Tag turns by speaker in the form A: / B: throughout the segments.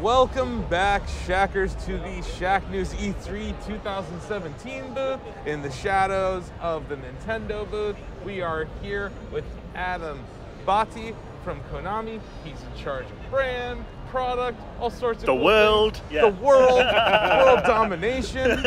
A: Welcome back, Shackers, to the Shacknews E3 2017 booth in the shadows of the Nintendo booth. We are here with Adam Bhatti from Konami. He's in charge of brand, product, all sorts of
B: the
A: cool
B: world,
A: things.
B: yeah.
A: The world, world domination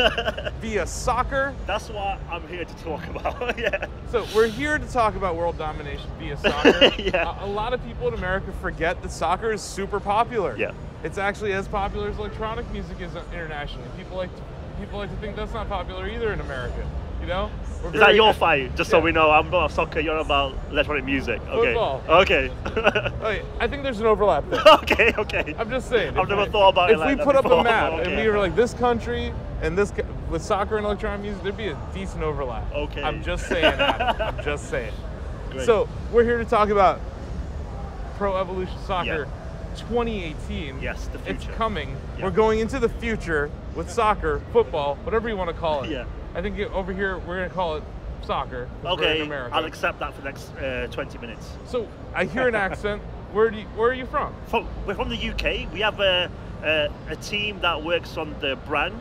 A: via soccer.
B: That's what I'm here to talk about. Yeah.
A: So we're here to talk about world domination via soccer.
B: Yeah.
A: A lot of people in America forget that soccer is super popular.
B: Yeah.
A: It's actually as popular as electronic music is internationally. People like to think that's not popular either in America. You know?
B: Is that your fight? Just so we know, I'm not soccer. You're about electronic music. Okay.
A: Football.
B: Okay.
A: Okay, I think there's an overlap there.
B: Okay.
A: I'm just saying.
B: I've never thought about it like that.
A: If we put up
B: before.
A: a map and
B: Okay.
A: we were like this country and this with soccer and electronic music, there'd be a decent overlap.
B: Okay.
A: I'm just saying, Adam. I'm just saying.
B: Great.
A: So we're here to talk about Pro Evolution Soccer.
B: Yeah.
A: 2018.
B: Yes, the future.
A: It's coming.
B: Yeah.
A: We're going into the future with soccer, football, whatever you want to call it.
B: Yeah.
A: I think over here we're going to call it soccer. 'Cause we're in
B: Okay,
A: America.
B: I'll accept that for the next 20 minutes.
A: So I hear an accent. Where are you from?
B: We're from the UK. We have a team that works on the brand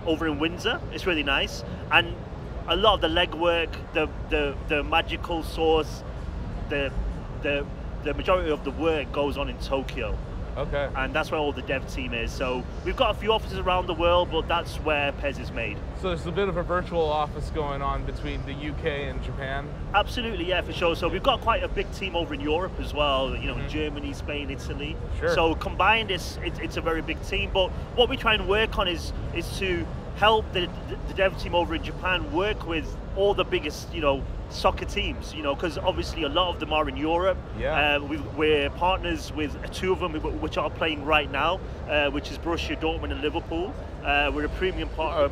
B: over in Windsor. It's really nice, and a lot of the legwork, the magical sauce, the majority of the work goes on in Tokyo.
A: Okay.
B: And that's where all the dev team is. So we've got a few offices around the world, but that's where PES is made.
A: So there's a bit of a virtual office going on between the UK and Japan?
B: Absolutely, yeah, for sure. So we've got quite a big team over in Europe as well, you know, Germany, Spain, Italy.
A: Sure.
B: So combined, it's a very big team. But what we try and work on is to help the dev team over in Japan work with all the biggest, you know, soccer teams, you know, because obviously a lot of them are in Europe.
A: Yeah.
B: We're partners with two of them which are playing right now, which is Borussia Dortmund and Liverpool. We're a premium partner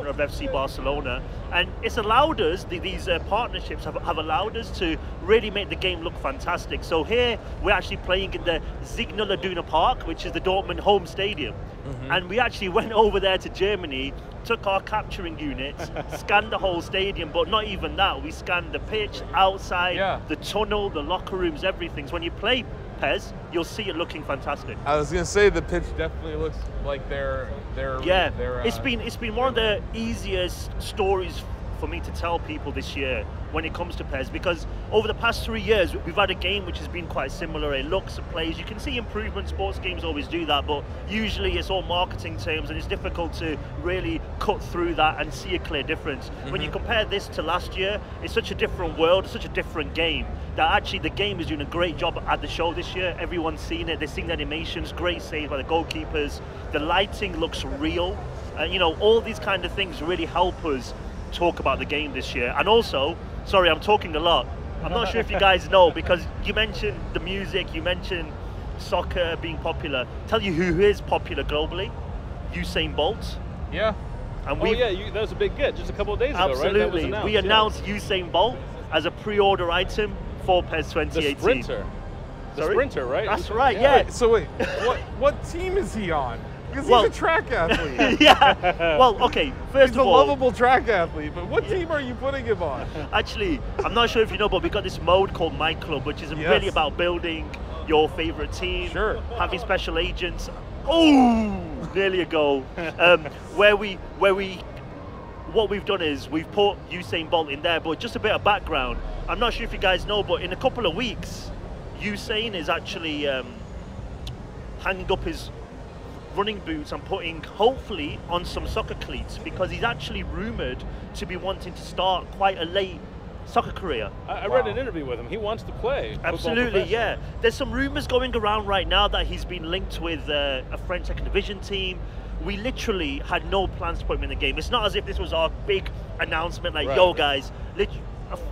B: of FC Barcelona, and it's allowed us, these partnerships have allowed us to really make the game look fantastic. So here we're actually playing in the Signal Iduna Park, which is the Dortmund home stadium. And we actually went over there to Germany, took our capturing units, scanned the whole stadium, but not even that. We scanned the pitch, outside, the tunnel, the locker rooms, everything. So when you play PES, you'll see it looking fantastic.
A: I was gonna say the pitch definitely looks like they're
B: it's been one of the easiest stories for me to tell people this year when it comes to PES, because over the past 3 years we've had a game which has been quite similar. It looks and plays, you can see improvement. Sports games always do that, but usually it's all marketing terms and it's difficult to really cut through that and see a clear difference. When you compare this to last year, it's such a different world, such a different game, that actually the game is doing a great job at the show this year. Everyone's seen it, they're seeing the animations, great saves by the goalkeepers, the lighting looks real, you know, all these kind of things really help us talk about the game this year. And also, sorry, I'm talking a lot. I'm not sure if you guys know, because you mentioned the music, you mentioned soccer being popular. Tell you who is popular globally? Usain Bolt.
A: Yeah.
B: And
C: that was a big get just a couple of days ago, right?
B: Absolutely. We announced Usain Bolt as a pre-order item for PES 2018.
C: The sprinter. The sprinter, right?
B: That's right, yeah.
A: Wait, so wait, what team is he on? Because he's a track athlete.
B: Yeah. Well, okay. First
A: He's
B: of
A: a
B: all,
A: lovable track athlete, but what team are you putting him on?
B: Actually, I'm not sure if you know, but we got this mode called My Club, which is really about building your favorite team, having special agents. Oh, nearly a goal. What we've done is we've put Usain Bolt in there, but just a bit of background. I'm not sure if you guys know, but in a couple of weeks, Usain is actually hanging up his running boots and putting, hopefully, on some soccer cleats, because he's actually rumoured to be wanting to start quite a late soccer career.
C: I read an interview with him. He wants to play.
B: Absolutely, yeah. There's some rumours going around right now that he's been linked with a French second division team. We literally had no plans to put him in the game. It's not as if this was our big announcement, like, yo guys,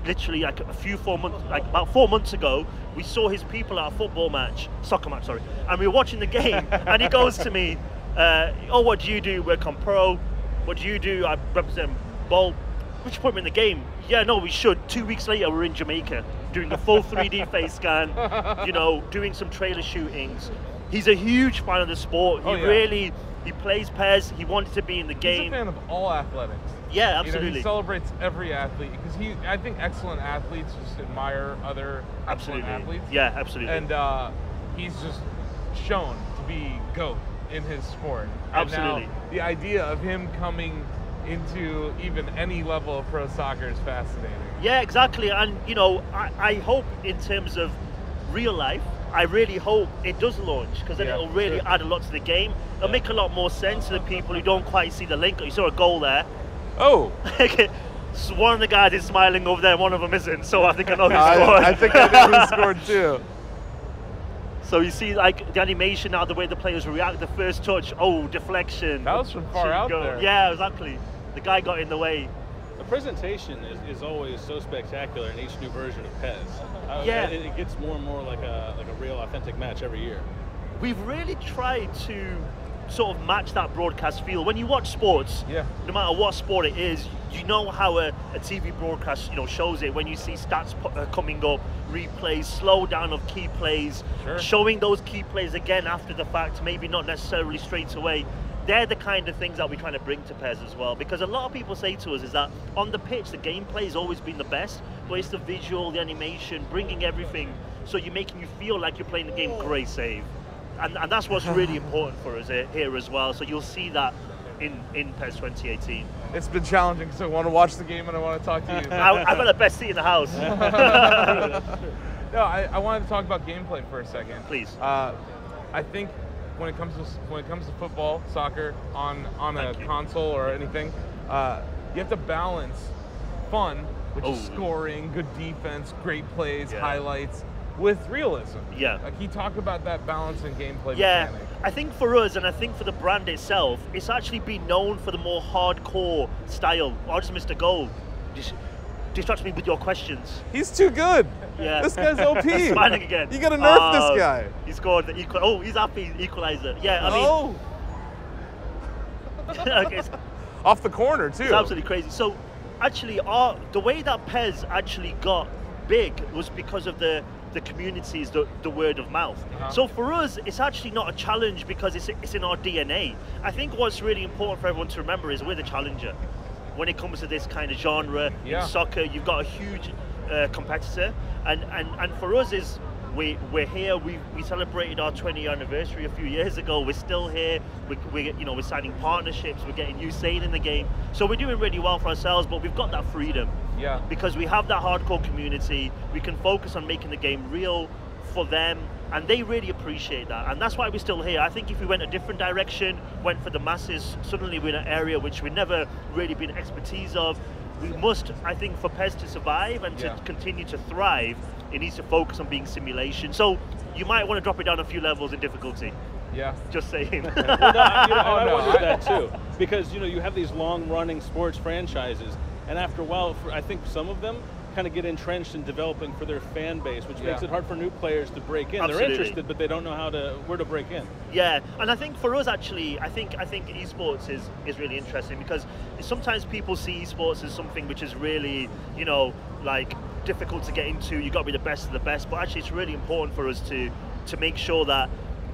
B: literally like about 4 months ago, we saw his people at a soccer match, and we were watching the game, and he goes to me, oh, what do you do? Work on Pro. What do you do? I represent Bolt. We should put him in the game. Yeah, no, we should. 2 weeks later, we're in Jamaica doing a full 3D face scan, you know, doing some trailer shootings. He's a huge fan of the sport. He plays PES. He wanted to be in the game.
A: He's a fan of all athletics.
B: Yeah, absolutely.
A: You know, he celebrates every athlete, because I think excellent athletes just admire other excellent athletes.
B: Yeah, absolutely.
A: And he's just shown to be GOAT in his sport.
B: Absolutely.
A: And now the idea of him coming into even any level of pro soccer is fascinating.
B: Yeah, exactly. And you know, I hope in terms of real life, I really hope it does launch, because then it'll really add a lot to the game. It'll make a lot more sense to the people who don't quite see the link. You saw a goal there.
A: Oh.
B: So one of the guys is smiling over there, one of them isn't, so I think I know who scored.
A: I think I know who scored too.
B: So you see, like, the animation now, the way the players react, the first touch, oh, deflection.
A: That was from far out there.
B: Yeah, exactly. The guy got in the way.
C: The presentation is always so spectacular in each new version of PES.
B: Yeah.
C: It gets more and more like a real authentic match every year.
B: We've really tried to sort of match that broadcast feel. When you watch sports, no matter what sport it is, you know how a TV broadcast, you know, shows it when you see stats coming up, replays, slow down of key plays, showing those key plays again after the fact, maybe not necessarily straight away. They're the kind of things that we're trying to bring to PES as well, because a lot of people say to us is that on the pitch, the gameplay has always been the best, but it's the visual, the animation, bringing everything, so you're making you feel like you're playing the game. Great save. And that's what's really important for us here as well, so you'll see that in PES 2018.
A: It's been challenging because I want to watch the game and I want to talk to you.
B: I've got the best seat in the house.
A: No, I wanted to talk about gameplay for a second.
B: Please.
A: I think when it comes to football, soccer on a console or anything, you have to balance fun, which is scoring, good defense, great plays, highlights, with realism.
B: Yeah.
A: Like, he talked about that balance in gameplay
B: Yeah,
A: mechanic.
B: I think for us, and I think for the brand itself, it's actually been known for the more hardcore style. I just missed a goal. Distract me with your questions.
A: He's too good.
B: Yeah.
A: This guy's OP.
B: Smiling again.
A: You gotta nerf this guy.
B: He scored the equal. Oh, he's happy. Equalizer. Yeah, I mean. Okay,
A: off the corner too.
B: It's absolutely crazy. So, actually, the way that PES actually got big was because of the communities, the word of mouth. So for us, it's actually not a challenge because it's in our DNA. I think what's really important for everyone to remember is we're the challenger. When it comes to this kind of genre, in soccer, you've got a huge competitor, and for us is we're here. We celebrated our 20th anniversary a few years ago. We're still here. We're signing partnerships. We're getting new saying in the game. So we're doing really well for ourselves. But we've got that freedom.
A: Yeah.
B: Because we have that hardcore community. We can focus on making the game real for them, and they really appreciate that. And that's why we're still here. I think if we went a different direction, went for the masses, suddenly we're in an area which we've never really been expertise of. We must, I think, for PES to survive and to continue to thrive, it needs to focus on being simulation. So you might want to drop it down a few levels in difficulty.
A: Yeah.
B: Just saying.
C: I wonder that too, because you have these long-running sports franchises, and after a while, I think some of them kind of get entrenched in developing for their fan base, which makes it hard for new players to break in.
B: Absolutely.
C: They're interested, but they don't know where to break in.
B: Yeah, and I think for us actually, I think esports is really interesting, because sometimes people see esports as something which is really, like difficult to get into. You got to be the best of the best, but actually it's really important for us to make sure that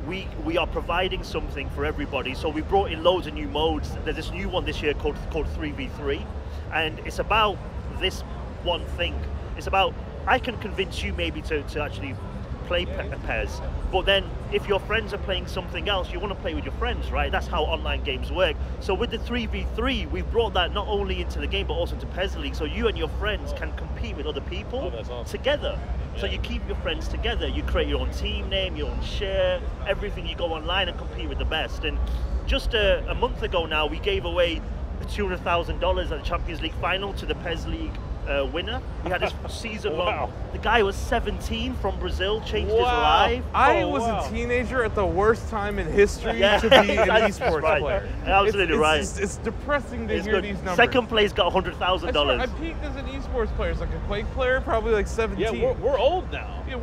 B: we are providing something for everybody. So we brought in loads of new modes. There's this new one this year called 3v3, and it's about this one thing. It's about, I can convince you maybe to actually play PES, but then if your friends are playing something else, you want to play with your friends, right? That's how online games work. So with the 3v3, we've brought that not only into the game but also into PES League, so you and your friends can compete with other people together. So you keep your friends together, you create your own team name, your own share, everything. You go online and compete with the best. And just a month ago now, we gave away $200,000 at the Champions League final to the PES League winner. We had this season-long.
C: Wow.
B: The guy was 17 from Brazil, changed his life.
A: I was a teenager at the worst time in history to be an esports player.
B: Absolutely right.
A: It's depressing to hear these numbers.
B: Second place got $100,000.
A: I peaked as an esports player, like a Quake player, probably like 17.
C: Yeah, we're old now.
A: Yeah,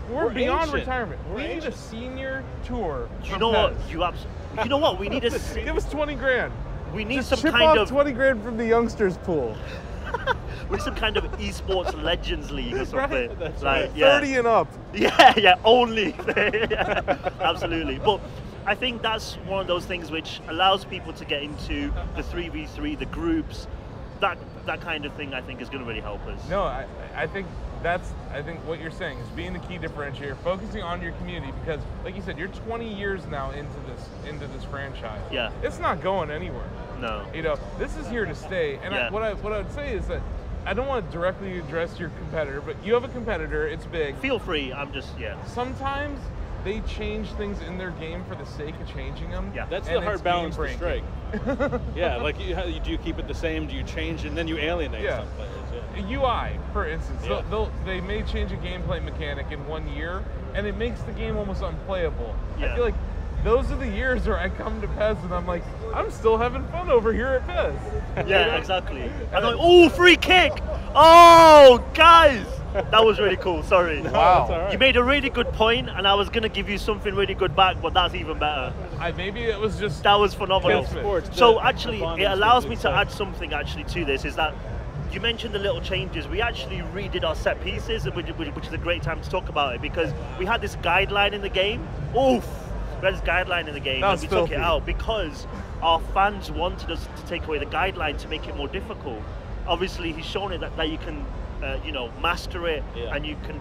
A: we're beyond
C: ancient.
A: retirement. We need a senior tour.
B: You know what? You know what? We need a.
A: Give us 20 grand.
B: We need
A: Just
B: some
A: chip
B: kind
A: off
B: of
A: 20 grand from the youngsters pool.
B: We need some kind of esports legends league or something.
A: Right? That's
B: like,
A: right. 30 and up.
B: Yeah, only. Absolutely. But I think that's one of those things which allows people to get into the 3v3, the groups, that kind of thing. I think is going to really help us.
A: No, I think that's, I think what you're saying is being the key differentiator, focusing on your community, because like you said, you're 20 years now into this franchise.
B: Yeah.
A: It's not going anywhere.
B: No.
A: You know, this is here to stay. And what I would say is that I don't want to directly address your competitor, but you have a competitor, it's big.
B: Feel free,
A: Sometimes they change things in their game for the sake of changing them.
C: Yeah, that's the hard balance to strike. Yeah, like do you keep it the same? Do you change and then you alienate some players? Yeah.
A: UI, for instance, they may change a gameplay mechanic in 1 year, and it makes the game almost unplayable.
B: Yeah.
A: I feel like those are the years where I come to PES and I'm like, I'm still having fun over here at PES.
B: Yeah, exactly. I'm like, oh, free kick! Oh, guys! That was really cool, sorry.
A: Wow.
B: Right. You made a really good point, and I was going to give you something really good back, but that's even better.
A: Maybe it was just...
B: That was phenomenal. So actually, it allows me to
C: stuff.
B: add something actually to this, is that you mentioned the little changes. We actually redid our set pieces, which is a great time to talk about it, because we had this guideline in the game. Oof! We had this guideline in the game, and we took it out because our fans wanted us to take away the guideline to make it more difficult. Obviously, he's shown it that you can, you know, master it, and you can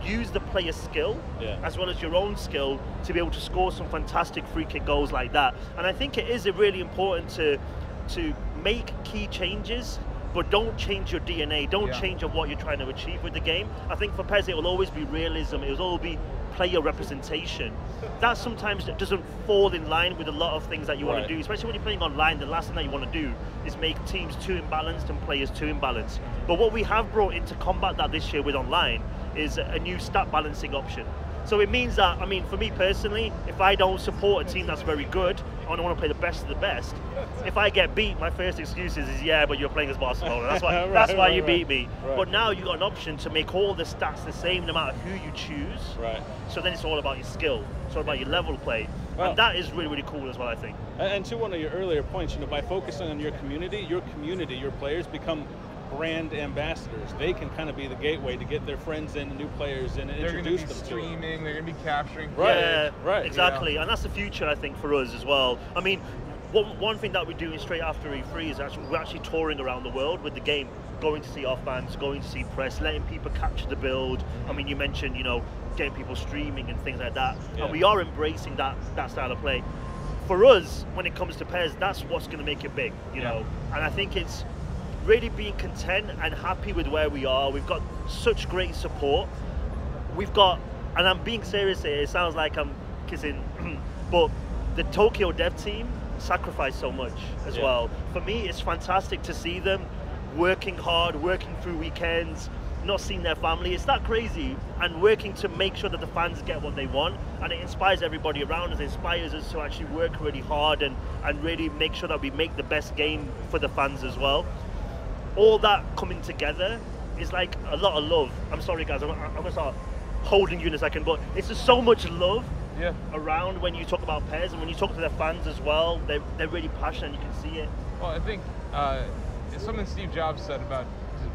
B: use the player's skill as well as your own skill to be able to score some fantastic free kick goals like that. And I think it is really important to make key changes, but don't change your DNA, don't change of what you're trying to achieve with the game. I think for PES it will always be realism, it will always be player representation. That sometimes doesn't fall in line with a lot of things that you want to do, especially when you're playing online. The last thing that you want to do is make teams too imbalanced and players too imbalanced. But what we have brought in to combat that this year with online is a new stat balancing option. So it means that, I mean, for me personally, if I don't support a team that's very good, I want to play the best of the best. If I get beat, my first excuse is yeah, but you're playing as Barcelona. That's why, that's why you beat me. But now you've got an option to make all the stats the same no matter who you choose. So then it's all about your skill. It's all about your level play. And that is really, really cool as well, I think.
C: And to one of your earlier points, you know, by focusing on your community, your players become brand ambassadors. They can kind of be the gateway to get their friends in, new players in, and introduce them to
A: streaming, they're going to be capturing.
B: Exactly. Yeah. And that's the future, I think, for us as well. I mean, one thing that we're doing straight after E3 is we're actually touring around the world with the game, going to see our fans, going to see press, letting people capture the build. I mean, you mentioned, you know, getting people streaming and things like that. And we are embracing that style of play. For us, when it comes to PES, that's what's going to make it big, you know. And I think it's really being content and happy with where we are. We've got such great support. We've got, and I'm being serious here, it sounds like I'm kissing, but the Tokyo dev team sacrificed so much as well. For me, it's fantastic to see them working hard, working through weekends, not seeing their family. It's that crazy, and working to make sure that the fans get what they want, and it inspires everybody around us. It inspires us to actually work really hard and really make sure that we make the best game for the fans as well. All that coming together is like a lot of love. I'm sorry guys, I'm gonna start holding you in a second, but it's just so much love around when you talk about PES, and when you talk to their fans as well, they're really passionate and you can see it.
A: Well, I think it's something Steve Jobs said about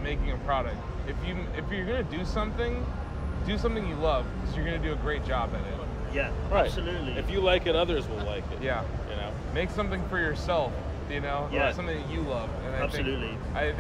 A: making a product. If you're gonna do something you love, because you're gonna do a great job at it.
B: Yeah, absolutely.
C: If you like it, others will like it.
A: Yeah.
C: You know,
A: make something for yourself. You know, something that you love. And I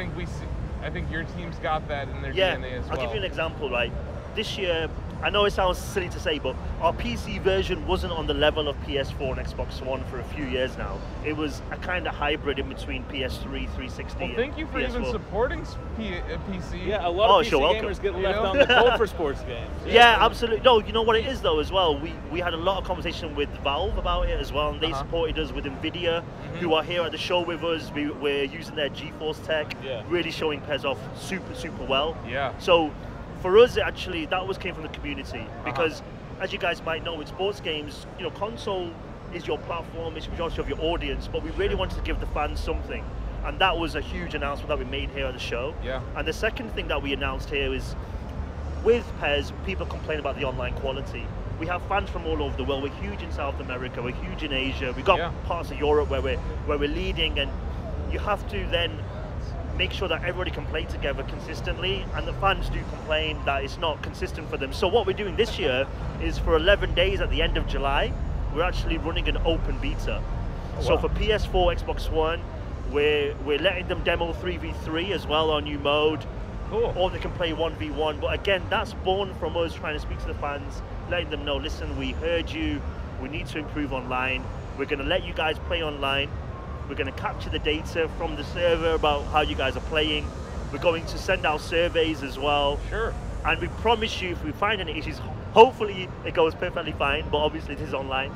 A: think your team's got that in their DNA as well.
B: I'll give you an example, right? This year, I know it sounds silly to say, but our PC version wasn't on the level of PS4 and Xbox One for a few years now. It was a kind of hybrid in between PS3, 360.
A: Well, thank you for even supporting PC.
C: Yeah, a lot of PC gamers get left on the cold for sports games.
B: Yeah, absolutely. No, you know what it is though as well. We had a lot of conversation with Valve about it as well, and they supported us with Nvidia, who are here at the show with us. We're using their GeForce tech, really showing PES off super well.
A: Yeah.
B: So for us, actually, that came from the community, because as you guys might know, with sports games, you know, console is your platform, it's the majority of your audience, but we really wanted to give the fans something, and that was a huge announcement that we made here at the show. And the second thing that we announced here is, with PES, people complain about the online quality. We have fans from all over the world. We're huge in South America, we're huge in Asia, we've got parts of Europe where we're leading, and you have to then make sure that everybody can play together consistently, and the fans do complain that it's not consistent for them. So what we're doing this year is, for 11 days at the end of July, we're actually running an open beta. So for PS4, Xbox One, we're letting them demo 3v3 as well, our new mode.
A: Cool.
B: Or they can play 1v1. But again, that's born from us trying to speak to the fans, letting them know, listen, we heard you, we need to improve online. We're going to let you guys play online. We're going to capture the data from the server about how you guys are playing. We're going to send out surveys as well.
A: Sure.
B: And we promise you, if we find any issues, hopefully it goes perfectly fine, but obviously it is online.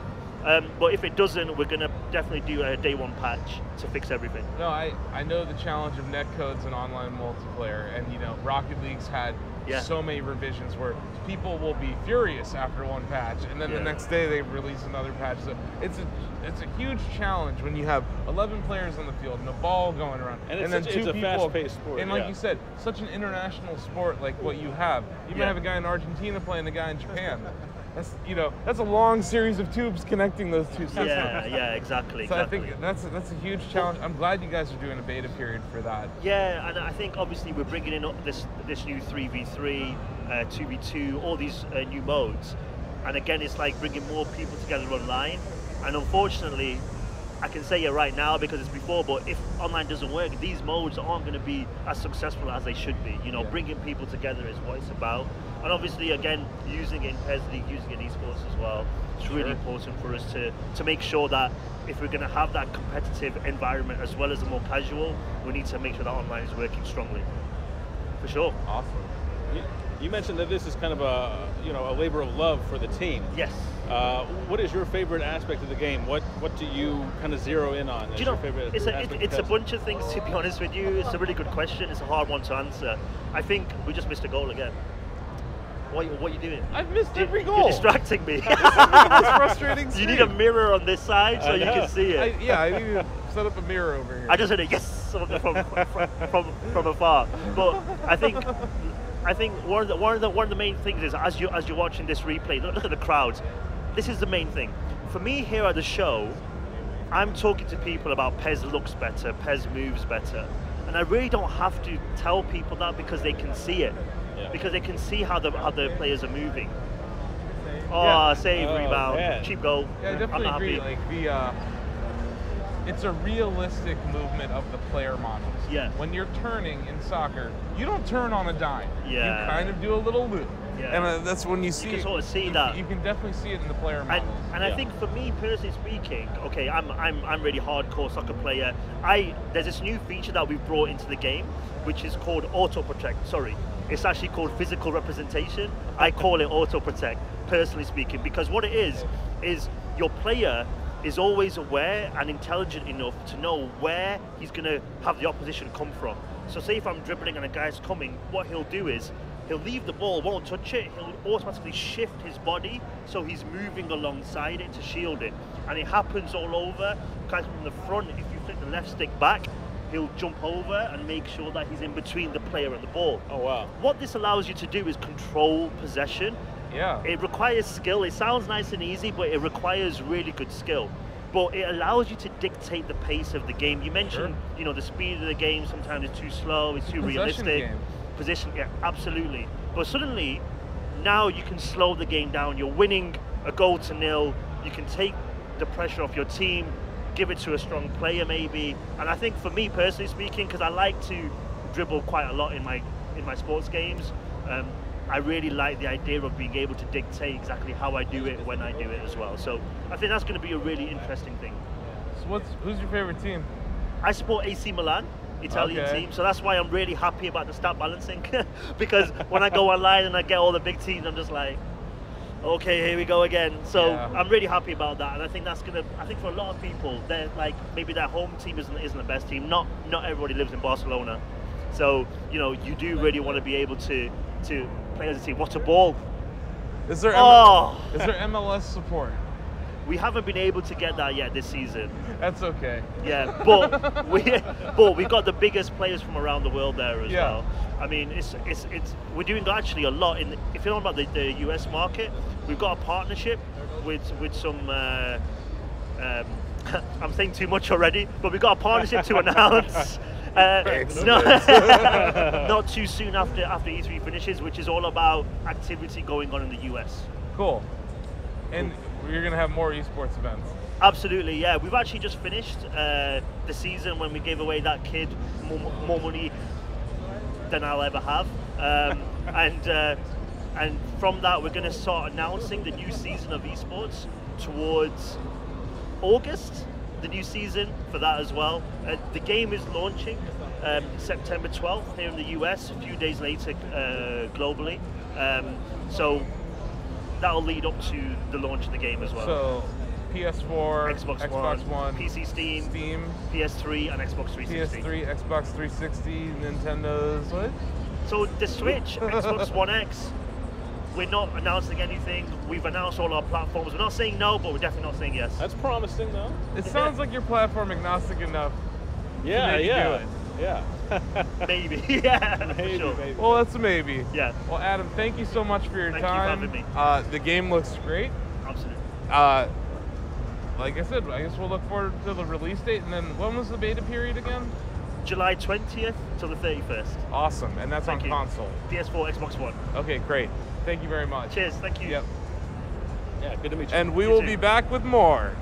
B: But if it doesn't, we're going to definitely do a day one patch to fix everything.
A: No, I know the challenge of netcodes and online multiplayer, and you know, Rocket League's had so many revisions where people will be furious after one patch, and then the next day they release another patch. So it's a huge challenge when you have 11 players on the field and a ball going around,
C: and
A: then two
C: it's a
A: people.
C: fast-paced sport.
A: And like you said, such an international sport like what you have. You might have a guy in Argentina playing a guy in Japan. That's, you know, that's a long series of tubes connecting those two systems.
B: Yeah, exactly.
A: So I think that's a huge challenge. I'm glad you guys are doing a beta period for that.
B: Yeah, and I think obviously we're bringing in this new 3v3, 2v2, all these new modes. And again, it's like bringing more people together online. And unfortunately, I can say it right now because it's before, but if online doesn't work, these modes aren't going to be as successful as they should be. You know, bringing people together is what it's about. And obviously, again, using it in PES League, using it in esports as well, it's really important for us to make sure that if we're going to have that competitive environment as well as the more casual, we need to make sure that online is working strongly. For sure.
A: Awesome.
C: You mentioned that this is kind of a labor of love for the team.
B: Yes.
C: What is your favorite aspect of the game? What do you kind of zero in on?
B: Do you know, it's a bunch of things, to be honest with you. It's a really good question. It's a hard one to answer. I think we just missed a goal again. What are you doing?
A: I've missed every goal.
B: You're distracting me.
A: It's frustrating.
B: You need a mirror on this side so you can see it.
A: I need to set up a mirror over here.
B: I just heard a yes from afar. But I think one of the main things is as you're watching this replay, look at the crowds. This is the main thing. For me here at the show, I'm talking to people about PES looks better, PES moves better. And I really don't have to tell people that because they can see it. Because they can see how the players are moving. Save, rebound, cheap goal.
A: Yeah, I definitely agree. Like it's a realistic movement of the player models.
B: Yeah.
A: When you're turning in soccer, you don't turn on a dime.
B: Yeah.
A: You kind of do a little loop.
B: Yeah.
A: And that's when you see.
B: You can sort of see that.
A: You can definitely see it in the player models.
B: And I think for me, personally speaking, okay, I'm really hardcore soccer player. There's this new feature that we've brought into the game, which is called auto protect. Sorry. It's actually called physical representation. I call it auto protect, personally speaking, because what it is your player is always aware and intelligent enough to know where he's going to have the opposition come from. So say if I'm dribbling and a guy's coming, what he'll do is he'll leave the ball, won't touch it, he'll automatically shift his body so he's moving alongside it to shield it. And it happens all over. Guys from the front, if you flick the left stick back, he'll jump over and make sure that he's in between the player and the ball.
C: Oh, wow.
B: What this allows you to do is control possession.
A: Yeah.
B: It requires skill. It sounds nice and easy, but it requires really good skill. But it allows you to dictate the pace of the game. You mentioned, you know, the speed of the game sometimes is too slow, it's too realistic. Position, yeah, absolutely. But suddenly, now you can slow the game down. You're winning a goal to nil. You can take the pressure off your team, give it to a strong player maybe. And I think for me personally speaking, because I like to dribble quite a lot in my sports games, I really like the idea of being able to dictate exactly how I do it when I do it as well. So I think that's going to be a really interesting thing.
A: So who's your favorite team?
B: I support AC Milan, Italian team, so that's why I'm really happy about the stat balancing because when I go online and I get all the big teams, I'm just like, okay, here we go again. So I'm really happy about that, and I think that's gonna. I think for a lot of people, they're like maybe their home team isn't the best team. Not everybody lives in Barcelona, so you know you do really want to be able to play as a team. What a ball!
A: Is there MLS support?
B: We haven't been able to get that yet this season.
A: That's okay.
B: Yeah, but we've got the biggest players from around the world there as well. I mean, we're doing actually a lot in. If you're talking about the US market, we've got a partnership with some. I'm saying too much already, but we've got a partnership to announce. Not too soon after E3 finishes, which is all about activity going on in the US.
A: Cool. And you're going to have more esports events.
B: Absolutely, yeah. We've actually just finished the season when we gave away that kid more money. than I'll ever have. And from that, we're going to start announcing the new season of esports towards August, the new season for that as well. The game is launching September 12th here in the US, a few days later globally. So that'll lead up to the launch of the game as well.
A: So PS4,
B: Xbox
A: One,
B: PC, Steam, PS3, and Xbox 360.
A: PS3, Xbox 360, Nintendo's what?
B: So the Switch, Xbox One X, we're not announcing anything. We've announced all our platforms. We're not saying no, but we're definitely not saying yes.
C: That's promising, though.
A: It sounds like you're platform agnostic enough.
C: Yeah,
A: to make you do it.
C: Yeah.
B: Maybe, yeah,
C: Maybe,
B: sure.
C: maybe.
A: Well, that's a maybe.
B: Yeah.
A: Well, Adam, thank you so much for your
B: Thank
A: time.
B: you for having me.
A: The game looks great.
B: Absolutely.
A: Like I said, I guess we'll look forward to the release date. And then when was the beta period again?
B: July 20th till the 31st.
A: Awesome. And that's
B: Thank
A: on
B: you.
A: console.
B: PS4, Xbox One.
A: Okay, great. Thank you very much.
B: Cheers, thank you.
A: Yep.
C: Yeah, good to meet you.
A: And we
B: You
A: will
B: too.
A: be back with more.